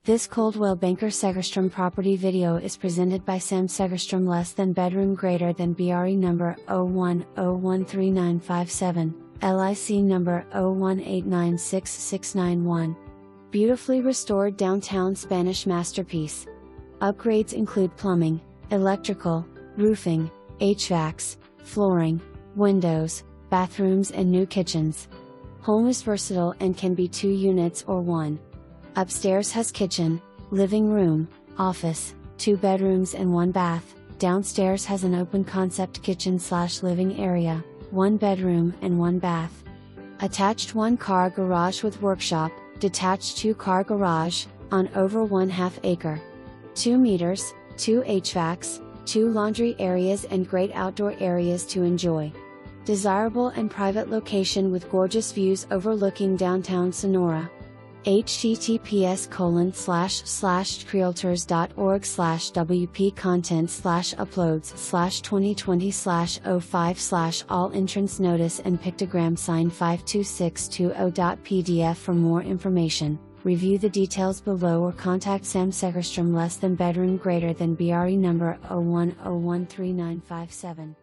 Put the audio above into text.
This Coldwell Banker Segerstrom property video is presented by Sam Segerstrom less than bedroom greater than BRE number 01013957, LIC number 01896691. Beautifully restored downtown Spanish masterpiece. Upgrades include plumbing, electrical, roofing, HVACs, flooring, windows, bathrooms and new kitchens. Home is versatile and can be 2 units or 1. Upstairs has kitchen, living room, office, 2 bedrooms and 1 bath. Downstairs has an open concept kitchen/living area, 1 bedroom and 1 bath. Attached 1-car garage with workshop, detached 2-car garage, on over 1/2 acre. 2 meters, 2 HVACs, 2 laundry areas and great outdoor areas to enjoy. Desirable and private location with gorgeous views overlooking downtown Sonora. https://crealtors.org/wp-content/uploads/2020/05/ all entrance notice and pictogram sign 52620.pdf. For more information, review the details below or contact Sam Segerstrom less than bedroom greater than BRE number 01013957.